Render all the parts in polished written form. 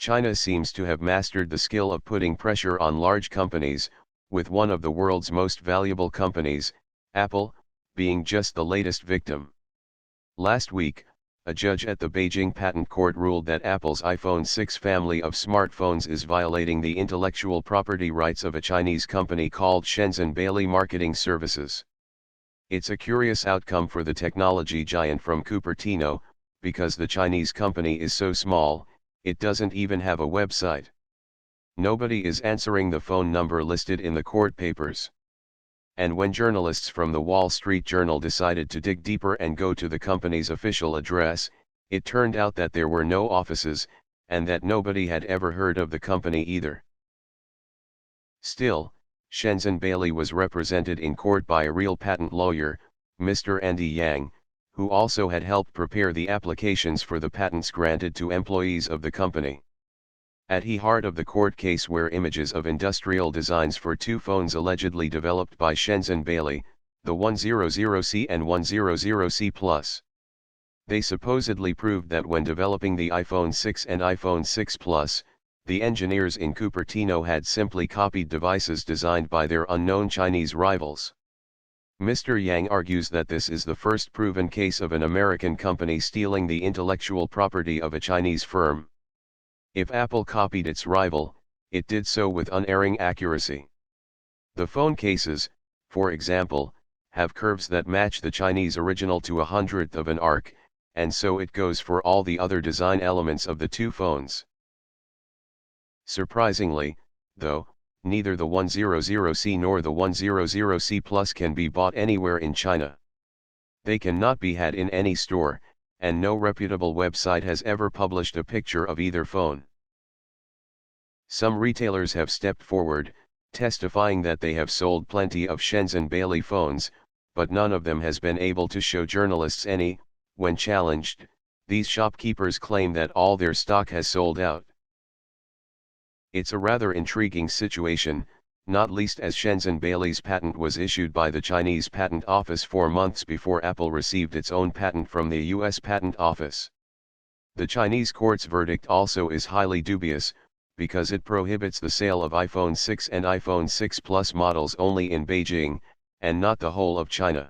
China seems to have mastered the skill of putting pressure on large companies, with one of the world's most valuable companies, Apple, being just the latest victim. Last week, a judge at the Beijing Patent Court ruled that Apple's iPhone 6 family of smartphones is violating the intellectual property rights of a Chinese company called Shenzhen Bailey Marketing Services. It's a curious outcome for the technology giant from Cupertino, because the Chinese company is so small, it doesn't even have a website. Nobody is answering the phone number listed in the court papers. And when journalists from the Wall Street Journal decided to dig deeper and go to the company's official address, it turned out that there were no offices, and that nobody had ever heard of the company either. Still, Shenzhen Bailey was represented in court by a real patent lawyer, Mr. Andy Yang, who also had helped prepare the applications for the patents granted to employees of the company. At the heart of the court case were images of industrial designs for two phones allegedly developed by Shenzhen Bailey, the 100C and 100C Plus. They supposedly proved that when developing the iPhone 6 and iPhone 6 Plus, the engineers in Cupertino had simply copied devices designed by their unknown Chinese rivals. Mr. Yang argues that this is the first proven case of an American company stealing the intellectual property of a Chinese firm. If Apple copied its rival, it did so with unerring accuracy. The phone cases, for example, have curves that match the Chinese original to 1/100th of an arc, and so it goes for all the other design elements of the two phones. Surprisingly, though, neither the 100C nor the 100C Plus can be bought anywhere in China. They cannot be had in any store, and no reputable website has ever published a picture of either phone. Some retailers have stepped forward, testifying that they have sold plenty of Shenzhen Bailey phones, but none of them has been able to show journalists any. When challenged, these shopkeepers claim that all their stock has sold out. It's a rather intriguing situation, not least as Shenzhen Bailey's patent was issued by the Chinese Patent Office 4 months before Apple received its own patent from the U.S. Patent Office. The Chinese court's verdict also is highly dubious, because it prohibits the sale of iPhone 6 and iPhone 6 Plus models only in Beijing, and not the whole of China.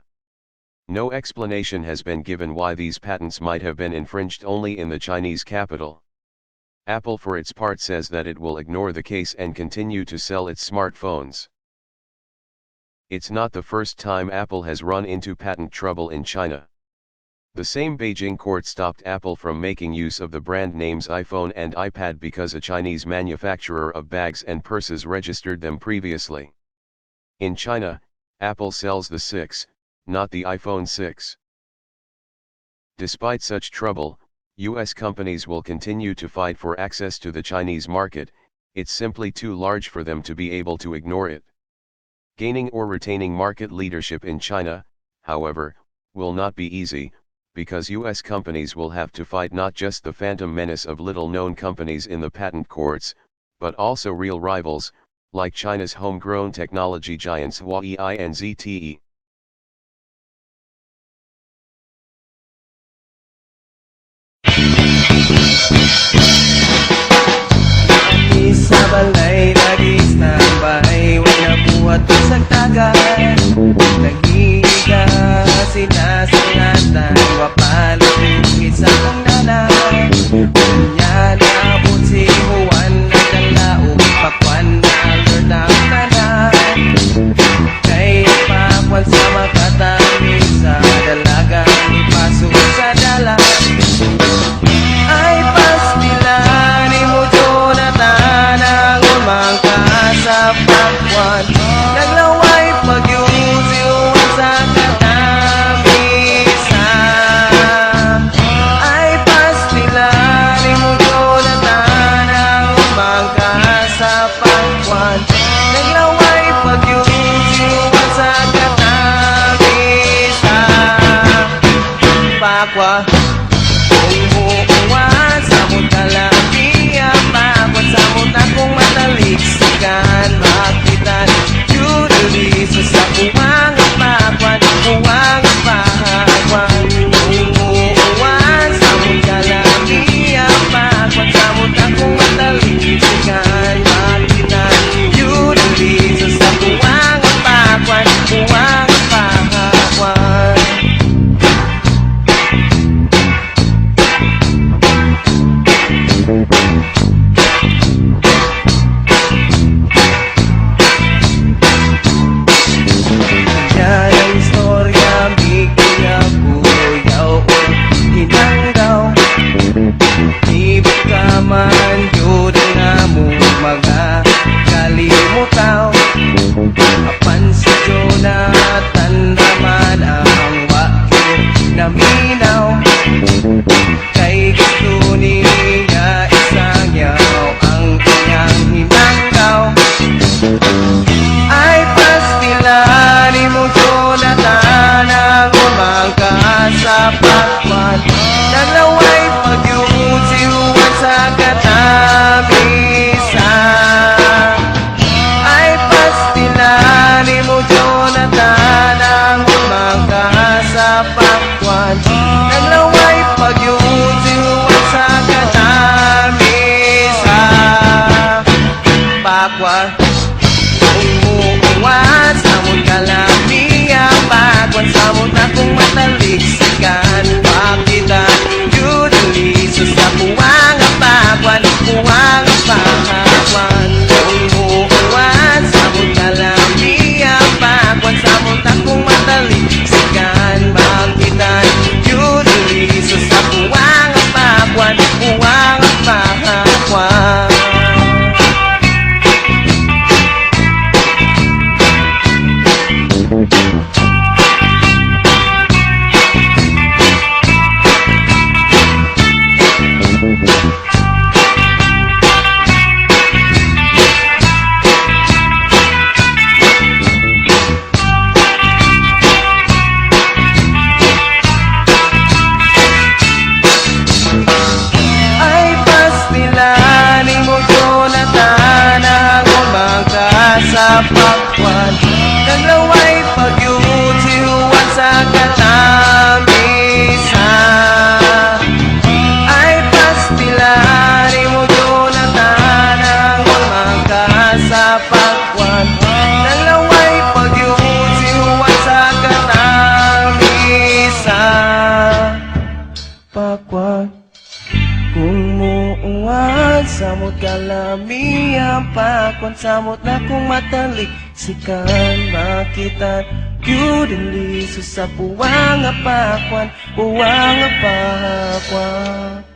No explanation has been given why these patents might have been infringed only in the Chinese capital. Apple for its part says that it will ignore the case and continue to sell its smartphones. It's not the first time Apple has run into patent trouble in China. The same Beijing court stopped Apple from making use of the brand names iPhone and iPad because a Chinese manufacturer of bags and purses registered them previously. In China, Apple sells the 6, not the iPhone 6. Despite such trouble, U.S. companies will continue to fight for access to the Chinese market. It's simply too large for them to be able to ignore it. Gaining or retaining market leadership in China, however, will not be easy, because U.S. companies will have to fight not just the phantom menace of little-known companies in the patent courts, but also real rivals, like China's homegrown technology giants Huawei and ZTE. Sa balay, lagi standby, wala buhat sa tagan. Nag-iiga, sinasangatan, wapalagin sa kong nanay. Kanya naabot si Juan, nagdalaog, pakwan na alert ang nanay. Kaya pakwan pakwan Yun nga mo mga kalimutaw Apan sa Jonathan naman ang wakyo na minaw Kay gusto niya isang yaw ang iyang hinanggaw Ay pastilan mo Jonathan ang umangka sa pakwan Dalaway pagyusiwan sa katamisan Ay pastilan mo Jonathan ang umangka sa pakwan Dalaway pagyusiwan sa katamisan Pakwan umuuwas Samot kalamiya Pakwan samot na kung mataliksikan Pakitan Yudaliso sa puwang pakwan Puwang pakwan umuuwas Samot kalamiya Pakwan samot na kung mataliksikan Pakitan Yudaliso sa puwang pakwan Puwang pakwan Ay pastilaning mo Jonathan ang umangka sa pakwan Dalaway pagyusiwan sa katamisan Ay pastilaning mo Jonathan ang umangka sa pakwan Dalaway pagyusiwan sa katamisan Pakwan kung muuwan, samot kalamihan Pakwan samot na kung matalik Sikan makitan Yudaliso sa puwang pakwan Puwang pakwan